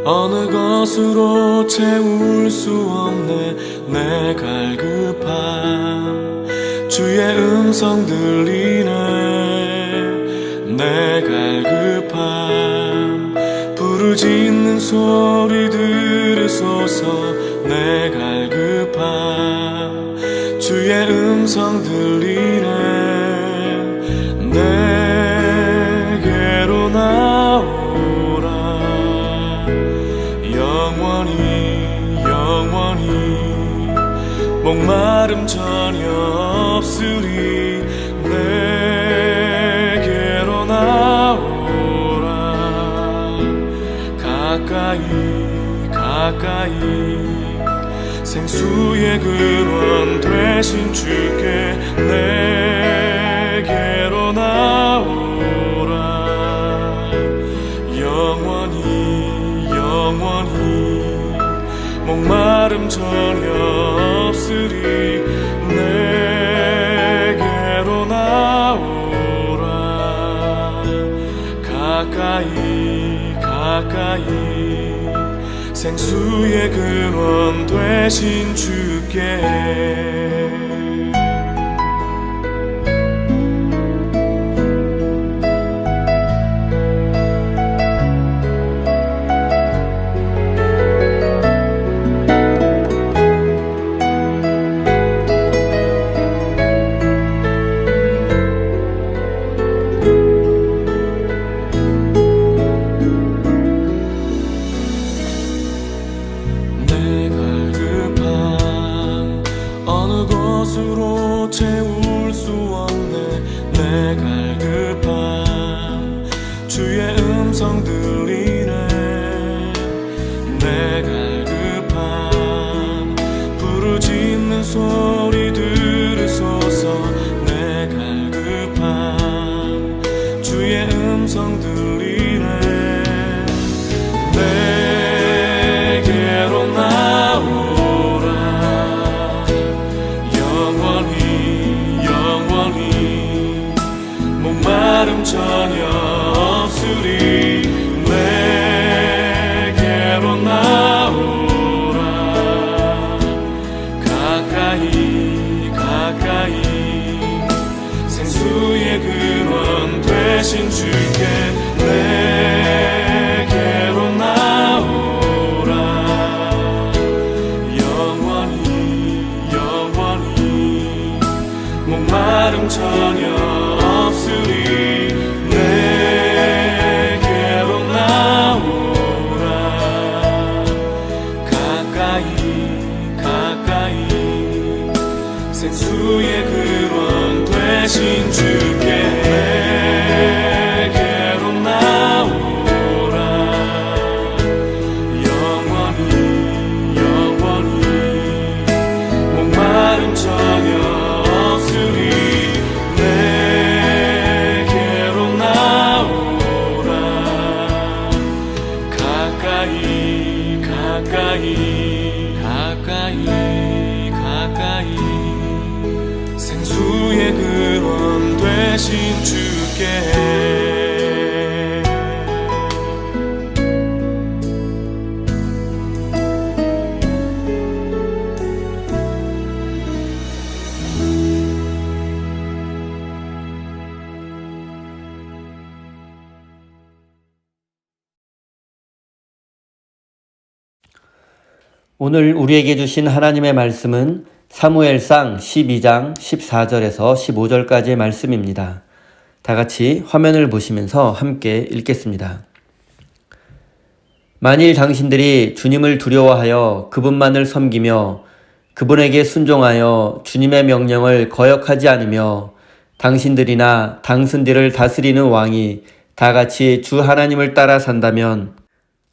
어느 것으로 채울 수 없네. 내 갈급함 주의 음성 들리네. 내 갈급함 부르짖는 소리 들으소서. 내 갈급함 주의 음성 들리네. 내게로 나오라. 영원히 목마름 전혀 없으리. 내게로 나오라. 가까이 생수의 근원 되신 주께 내게로 나오라. 영원히 목마름 전혀 없으리. 내게로 나오라. 가까이 생수의 근원 되신 주께. 것으로 채울 수 없네. 내 갈급함 주의 음성 들리네. 내 갈급함 부르짖는 소리 들으소서. 내 갈급함 주의 음성 들리네. 내게로 나오라. 목마름 전혀 없으리. 내게로 나오라. 가까이 생수의 근원 되신 주께 내게로 나오라. 영원히 목마름 전혀 없으리. 내게로 나오라. 가까이 생수의 근원 되신 주께 내게로 나오라. 영원히 목마름 전혀 없으리. 내게로 나오라. 가까이 생수의 근원 되신 주께. 오늘 우리에게 주신 하나님의 말씀은 사무엘상 12장 14절에서 15절까지의 말씀입니다. 다 같이 화면을 보시면서 함께 읽겠습니다. 만일 당신들이 주님을 두려워하여 그분만을 섬기며 그분에게 순종하여 주님의 명령을 거역하지 않으며 당신들이나 당신들을 다스리는 왕이 다 같이 주 하나님을 따라 산다면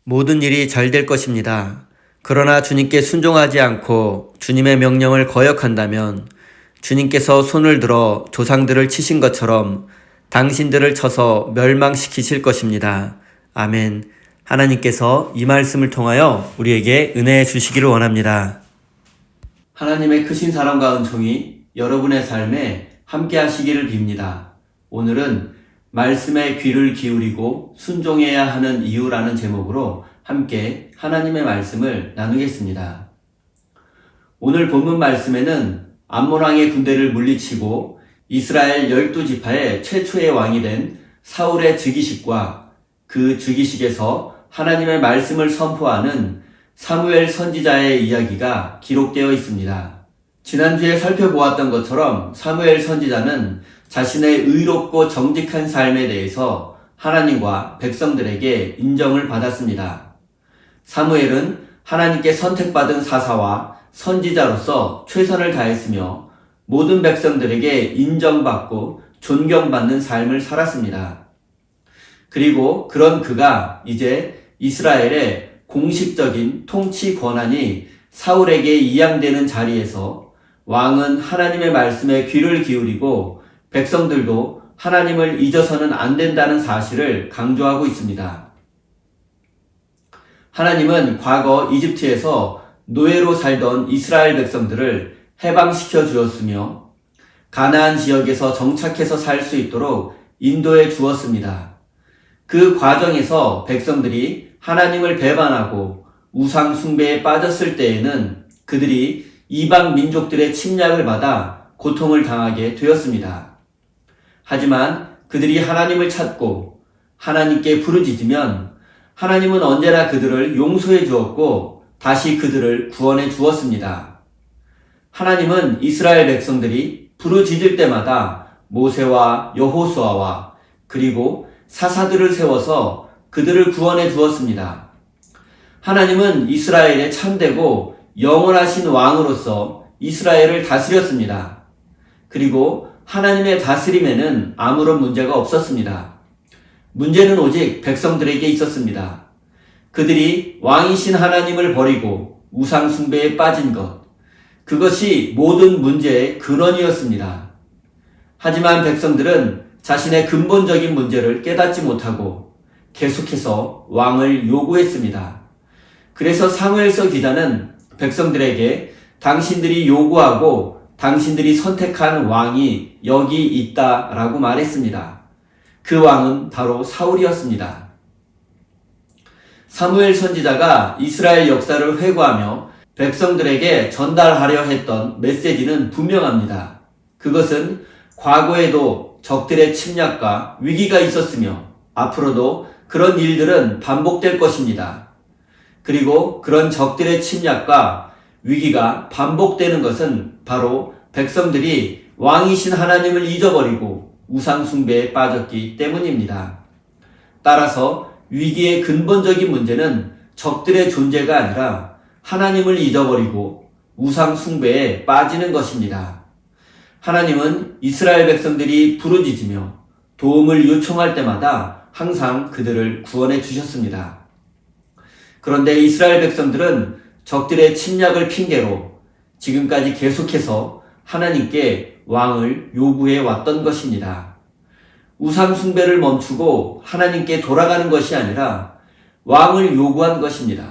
모든 일이 잘 될 것입니다. 그러나 주님께 순종하지 않고 주님의 명령을 거역한다면 주님께서 손을 들어 조상들을 치신 것처럼 당신들을 쳐서 멸망시키실 것입니다. 아멘. 하나님께서 이 말씀을 통하여 우리에게 은혜 주시기를 원합니다. 하나님의 크신 사랑과 은총이 여러분의 삶에 함께 하시기를 빕니다. 오늘은 말씀에 귀를 기울이고 순종해야 하는 이유라는 제목으로 함께 하나님의 말씀을 나누겠습니다. 오늘 본문 말씀에는 암몬 왕의 군대를 물리치고 이스라엘 12지파의 최초의 왕이 된 사울의 즉위식과 그 즉위식에서 하나님의 말씀을 선포하는 사무엘 선지자의 이야기가 기록되어 있습니다. 지난주에 살펴보았던 것처럼 사무엘 선지자는 자신의 의롭고 정직한 삶에 대해서 하나님과 백성들에게 인정을 받았습니다. 사무엘은 하나님께 선택받은 사사와 선지자로서 최선을 다했으며 모든 백성들에게 인정받고 존경받는 삶을 살았습니다. 그리고 그런 그가 이제 이스라엘의 공식적인 통치 권한이 사울에게 이양되는 자리에서 왕은 하나님의 말씀에 귀를 기울이고 백성들도 하나님을 잊어서는 안 된다는 사실을 강조하고 있습니다. 하나님은 과거 이집트에서 노예로 살던 이스라엘 백성들을 해방시켜 주었으며 가나안 지역에서 정착해서 살 수 있도록 인도해 주었습니다. 그 과정에서 백성들이 하나님을 배반하고 우상 숭배에 빠졌을 때에는 그들이 이방 민족들의 침략을 받아 고통을 당하게 되었습니다. 하지만 그들이 하나님을 찾고 하나님께 부르짖으면 하나님은 언제나 그들을 용서해 주었고 다시 그들을 구원해 주었습니다. 하나님은 이스라엘 백성들이 부르짖을 때마다 모세와 여호수아와 그리고 사사들을 세워서 그들을 구원해 주었습니다. 하나님은 이스라엘의 참되고 영원하신 왕으로서 이스라엘을 다스렸습니다. 그리고 하나님의 다스림에는 아무런 문제가 없었습니다. 문제는 오직 백성들에게 있었습니다. 그들이 왕이신 하나님을 버리고 우상 숭배에 빠진 것, 그것이 모든 문제의 근원이었습니다. 하지만 백성들은 자신의 근본적인 문제를 깨닫지 못하고 계속해서 왕을 요구했습니다. 그래서 사무엘서 기자는 백성들에게 당신들이 요구하고 당신들이 선택한 왕이 여기 있다라고 말했습니다. 그 왕은 바로 사울이었습니다. 사무엘 선지자가 이스라엘 역사를 회고하며 백성들에게 전달하려 했던 메시지는 분명합니다. 그것은 과거에도 적들의 침략과 위기가 있었으며 앞으로도 그런 일들은 반복될 것입니다. 그리고 그런 적들의 침략과 위기가 반복되는 것은 바로 백성들이 왕이신 하나님을 잊어버리고 우상 숭배에 빠졌기 때문입니다. 따라서 위기의 근본적인 문제는 적들의 존재가 아니라 하나님을 잊어버리고 우상 숭배에 빠지는 것입니다. 하나님은 이스라엘 백성들이 부르짖으며 도움을 요청할 때마다 항상 그들을 구원해 주셨습니다. 그런데 이스라엘 백성들은 적들의 침략을 핑계로 지금까지 계속해서 하나님께 왕을 요구해 왔던 것입니다. 우상 숭배를 멈추고 하나님께 돌아가는 것이 아니라 왕을 요구한 것입니다.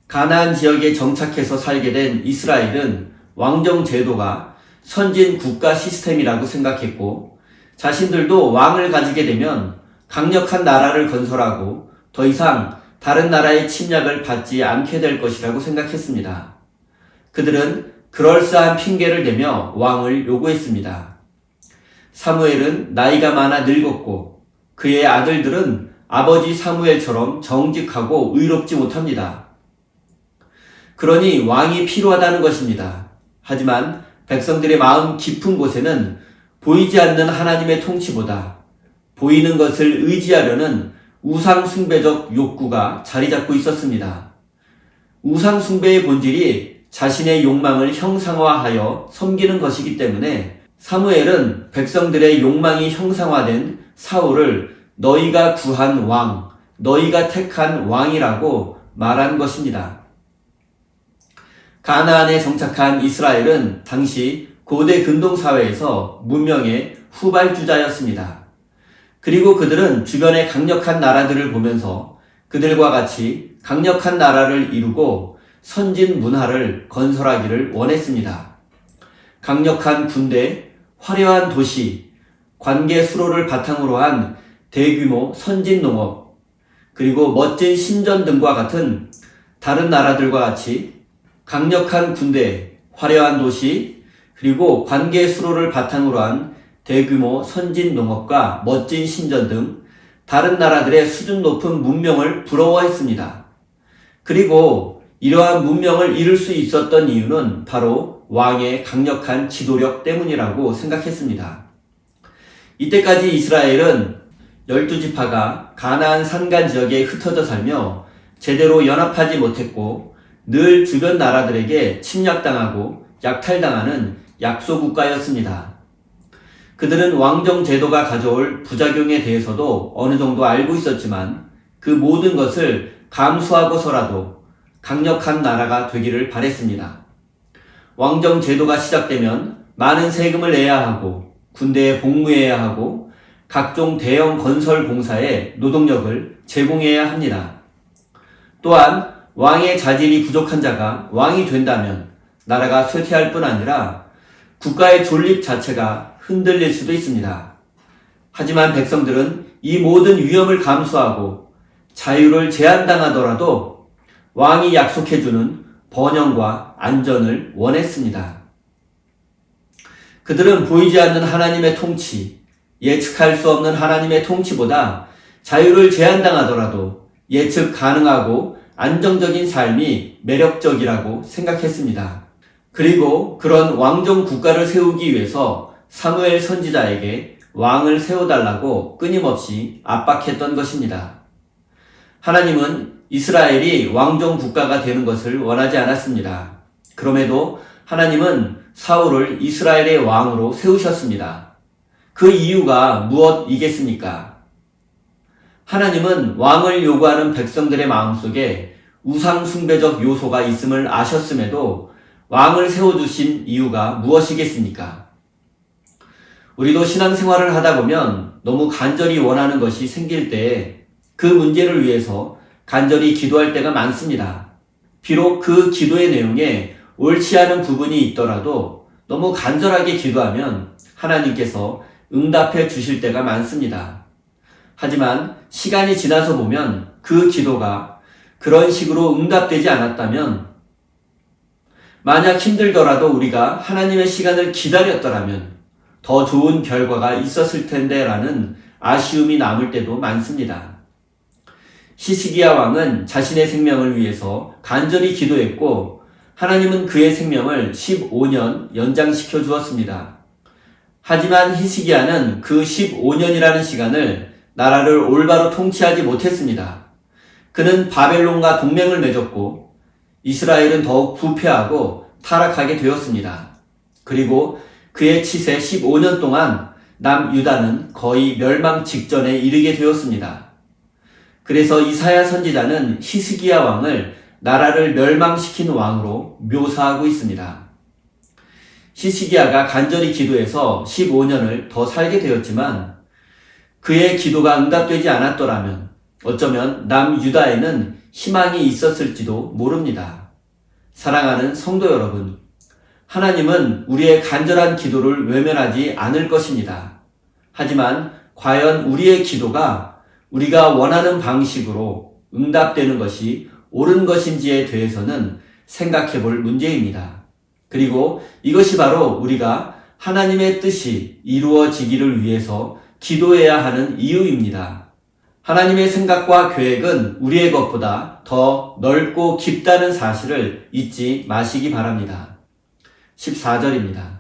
가나안 지역에 정착해서 살게 된 이스라엘은 왕정 제도가 선진 국가 시스템이라고 생각했고 자신들도 왕을 가지게 되면 강력한 나라를 건설하고 더 이상 다른 나라의 침략을 받지 않게 될 것이라고 생각했습니다. 그들은 그럴싸한 핑계를 대며 왕을 요구했습니다. 사무엘은 나이가 많아 늙었고 그의 아들들은 아버지 사무엘처럼 정직하고 의롭지 못합니다. 그러니 왕이 필요하다는 것입니다. 하지만 백성들의 마음 깊은 곳에는 보이지 않는 하나님의 통치보다 보이는 것을 의지하려는 우상 숭배적 욕구가 자리 잡고 있었습니다. 우상 숭배의 본질이 자신의 욕망을 형상화하여 섬기는 것이기 때문에 사무엘은 백성들의 욕망이 형상화된 사울을 너희가 구한 왕, 너희가 택한 왕이라고 말한 것입니다. 가나안에 정착한 이스라엘은 당시 고대 근동사회에서 문명의 후발주자였습니다. 그리고 그들은 주변의 강력한 나라들을 보면서 그들과 같이 강력한 나라를 이루고 선진 문화를 건설하기를 원했습니다. 강력한 군대, 화려한 도시, 관계 수로를 바탕으로 한 대규모 선진 농업, 그리고 멋진 신전 등과 같은 다른 나라들과 같이 강력한 군대, 화려한 도시, 그리고 관계 수로를 바탕으로 한 대규모 선진 농업과 멋진 신전 등 다른 나라들의 수준 높은 문명을 부러워했습니다. 그리고 이러한 문명을 이룰 수 있었던 이유는 바로 왕의 강력한 지도력 때문이라고 생각했습니다. 이때까지 이스라엘은 12지파가 가나안 산간 지역에 흩어져 살며 제대로 연합하지 못했고 늘 주변 나라들에게 침략당하고 약탈당하는 약소국가였습니다. 그들은 왕정 제도가 가져올 부작용에 대해서도 어느 정도 알고 있었지만 그 모든 것을 감수하고서라도 강력한 나라가 되기를 바랬습니다. 왕정 제도가 시작되면 많은 세금을 내야 하고 군대에 복무해야 하고 각종 대형 건설 공사에 노동력을 제공해야 합니다. 또한 왕의 자질이 부족한 자가 왕이 된다면 나라가 쇠퇴할 뿐 아니라 국가의 존립 자체가 흔들릴 수도 있습니다. 하지만 백성들은 이 모든 위험을 감수하고 자유를 제한당하더라도 왕이 약속해주는 번영과 안전을 원했습니다. 그들은 보이지 않는 하나님의 통치, 예측할 수 없는 하나님의 통치보다 자유를 제한당하더라도 예측 가능하고 안정적인 삶이 매력적이라고 생각했습니다. 그리고 그런 왕정 국가를 세우기 위해서 사무엘 선지자에게 왕을 세워달라고 끊임없이 압박했던 것입니다. 하나님은 이스라엘이 왕정 국가가 되는 것을 원하지 않았습니다. 그럼에도 하나님은 사울을 이스라엘의 왕으로 세우셨습니다. 그 이유가 무엇이겠습니까? 하나님은 왕을 요구하는 백성들의 마음속에 우상숭배적 요소가 있음을 아셨음에도 왕을 세워주신 이유가 무엇이겠습니까? 우리도 신앙생활을 하다 보면 너무 간절히 원하는 것이 생길 때에 그 문제를 위해서 간절히 기도할 때가 많습니다. 비록 그 기도의 내용에 옳지 않은 부분이 있더라도 너무 간절하게 기도하면 하나님께서 응답해 주실 때가 많습니다. 하지만 시간이 지나서 보면 그 기도가 그런 식으로 응답되지 않았다면 만약 힘들더라도 우리가 하나님의 시간을 기다렸더라면 더 좋은 결과가 있었을 텐데 라는 아쉬움이 남을 때도 많습니다. 히스기야 왕은 자신의 생명을 위해서 간절히 기도했고 하나님은 그의 생명을 15년 연장시켜 주었습니다. 하지만 히스기야는 그 15년이라는 시간을 나라를 올바로 통치하지 못했습니다. 그는 바벨론과 동맹을 맺었고 이스라엘은 더욱 부패하고 타락하게 되었습니다. 그리고 그의 치세 15년 동안 남유다는 거의 멸망 직전에 이르게 되었습니다. 그래서 이사야 선지자는 히스기야 왕을 나라를 멸망시킨 왕으로 묘사하고 있습니다. 히스기야가 간절히 기도해서 15년을 더 살게 되었지만 그의 기도가 응답되지 않았더라면 어쩌면 남유다에는 희망이 있었을지도 모릅니다. 사랑하는 성도 여러분, 하나님은 우리의 간절한 기도를 외면하지 않을 것입니다. 하지만 과연 우리의 기도가 우리가 원하는 방식으로 응답되는 것이 옳은 것인지에 대해서는 생각해 볼 문제입니다. 그리고 이것이 바로 우리가 하나님의 뜻이 이루어지기를 위해서 기도해야 하는 이유입니다. 하나님의 생각과 계획은 우리의 것보다 더 넓고 깊다는 사실을 잊지 마시기 바랍니다. 14절입니다.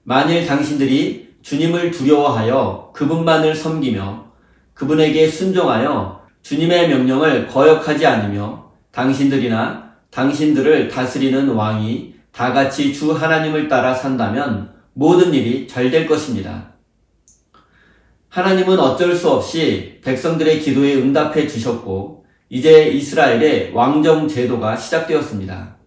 만일 당신들이 주님을 두려워하여 그분만을 섬기며 그분에게 순종하여 주님의 명령을 거역하지 않으며 당신들이나 당신들을 다스리는 왕이 다 같이 주 하나님을 따라 산다면 모든 일이 잘 될 것입니다. 하나님은 어쩔 수 없이 백성들의 기도에 응답해 주셨고 이제 이스라엘의 왕정 제도가 시작되었습니다.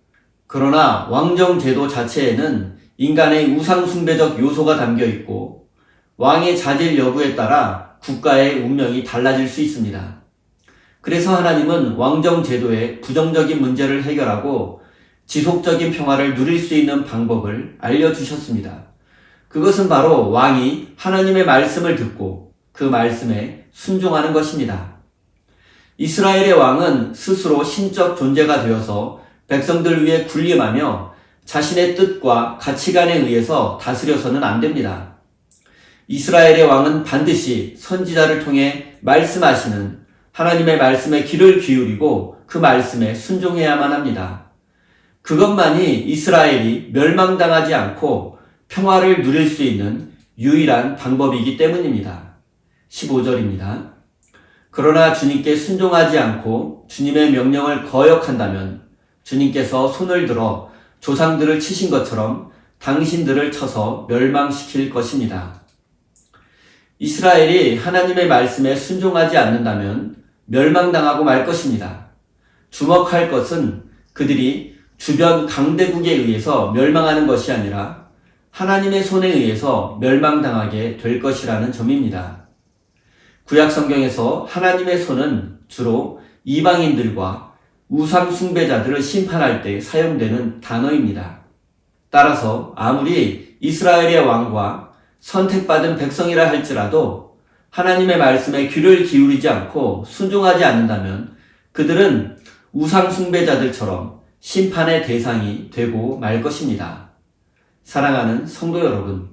그러나 왕정 제도 자체에는 인간의 우상숭배적 요소가 담겨 있고 왕의 자질 여부에 따라 국가의 운명이 달라질 수 있습니다. 그래서 하나님은 왕정 제도의 부정적인 문제를 해결하고 지속적인 평화를 누릴 수 있는 방법을 알려주셨습니다. 그것은 바로 왕이 하나님의 말씀을 듣고 그 말씀에 순종하는 것입니다. 이스라엘의 왕은 스스로 신적 존재가 되어서 백성들 위에 군림하며 자신의 뜻과 가치관에 의해서 다스려서는 안 됩니다. 이스라엘의 왕은 반드시 선지자를 통해 말씀하시는 하나님의 말씀에 귀를 기울이고 그 말씀에 순종해야만 합니다. 그것만이 이스라엘이 멸망당하지 않고 평화를 누릴 수 있는 유일한 방법이기 때문입니다. 15절입니다. 그러나 주님께 순종하지 않고 주님의 명령을 거역한다면 주님께서 손을 들어 조상들을 치신 것처럼 당신들을 쳐서 멸망시킬 것입니다. 이스라엘이 하나님의 말씀에 순종하지 않는다면 멸망당하고 말 것입니다. 주목할 것은 그들이 주변 강대국에 의해서 멸망하는 것이 아니라 하나님의 손에 의해서 멸망당하게 될 것이라는 점입니다. 구약 성경에서 하나님의 손은 주로 이방인들과 우상 숭배자들을 심판할 때 사용되는 단어입니다. 따라서 아무리 이스라엘의 왕과 선택받은 백성이라 할지라도 하나님의 말씀에 귀를 기울이지 않고 순종하지 않는다면 그들은 우상 숭배자들처럼 심판의 대상이 되고 말 것입니다. 사랑하는 성도 여러분,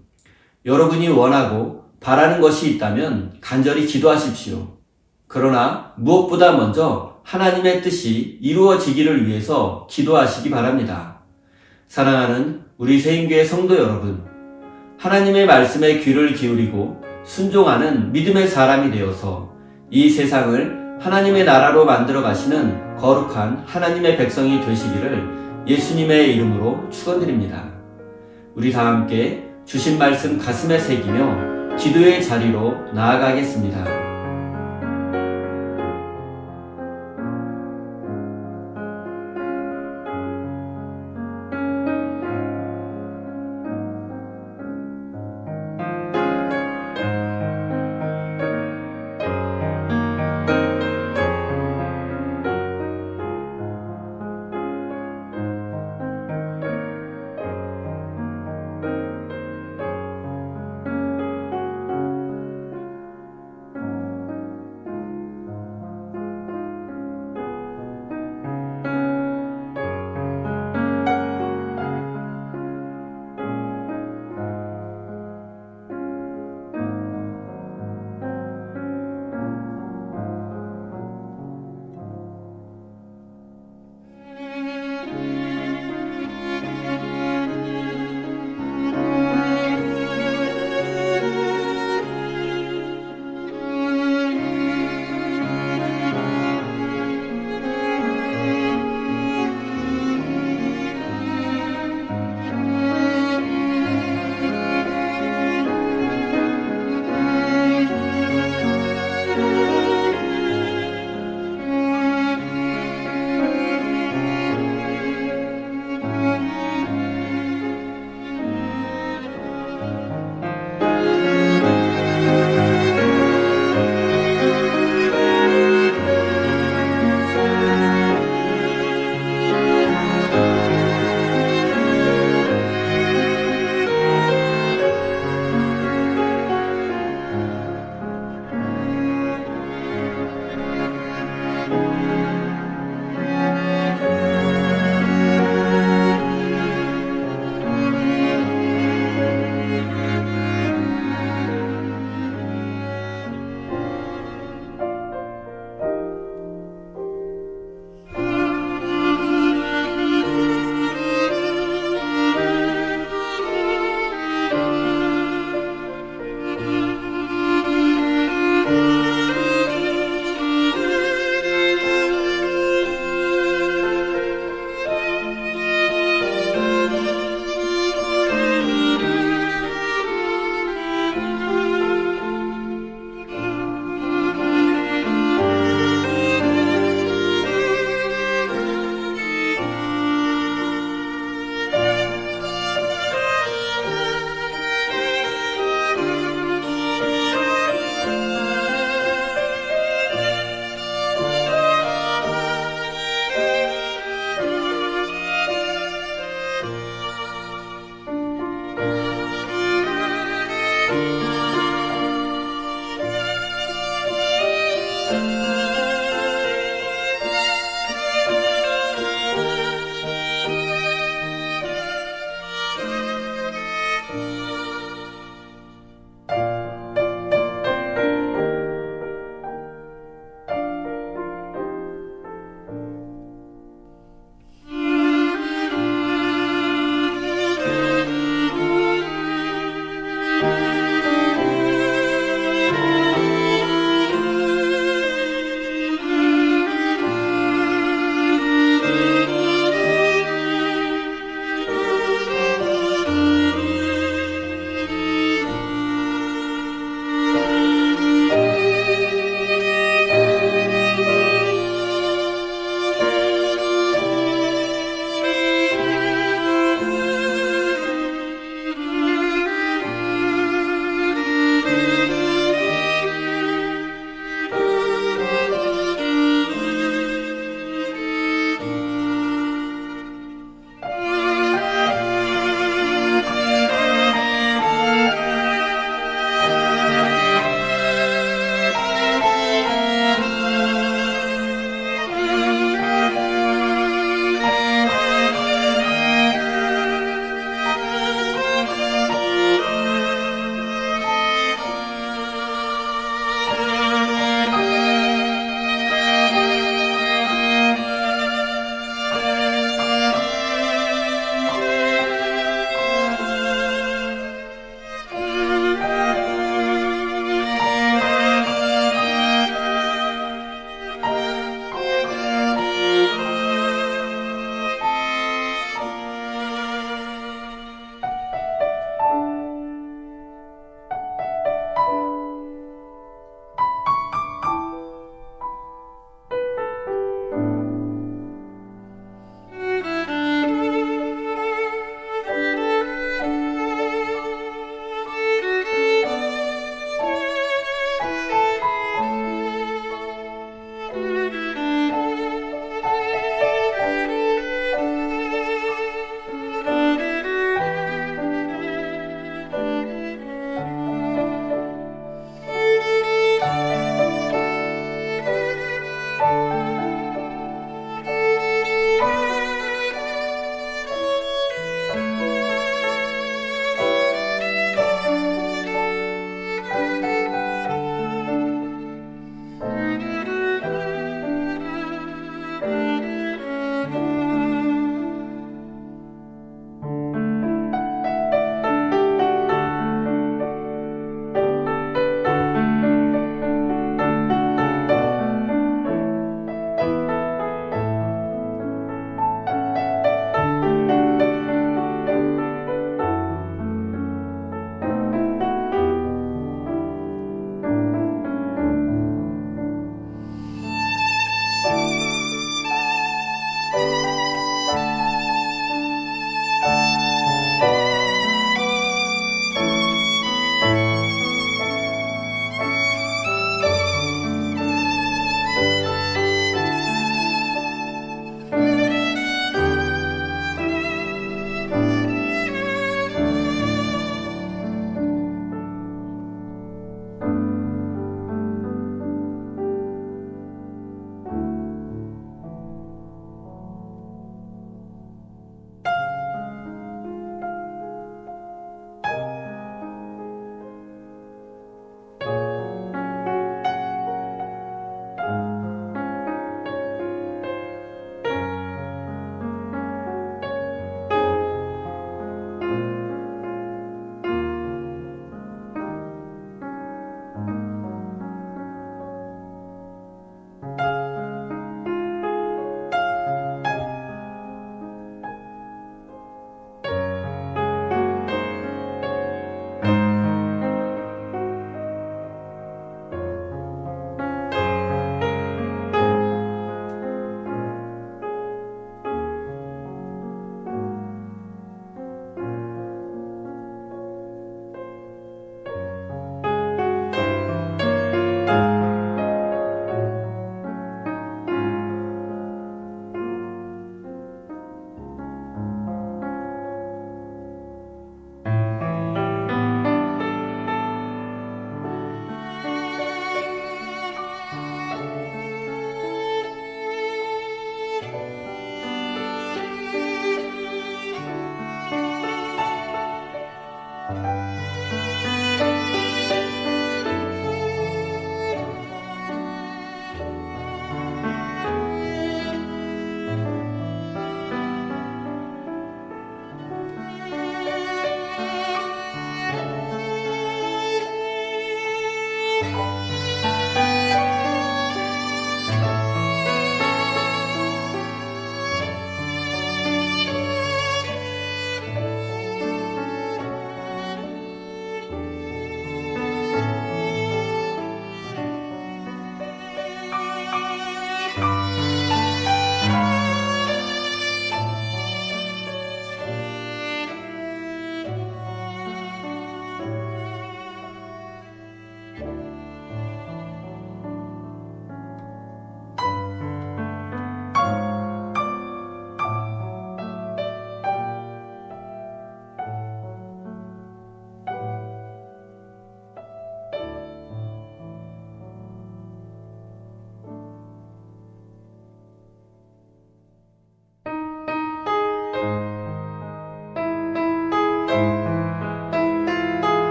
여러분이 원하고 바라는 것이 있다면 간절히 기도하십시오. 그러나 무엇보다 먼저 하나님의 뜻이 이루어지기를 위해서 기도하시기 바랍니다. 사랑하는 우리 세임교회 성도 여러분, 하나님의 말씀에 귀를 기울이고 순종하는 믿음의 사람이 되어서 이 세상을 하나님의 나라로 만들어 가시는 거룩한 하나님의 백성이 되시기를 예수님의 이름으로 축원드립니다. 우리 다 함께 주신 말씀 가슴에 새기며 기도의 자리로 나아가겠습니다.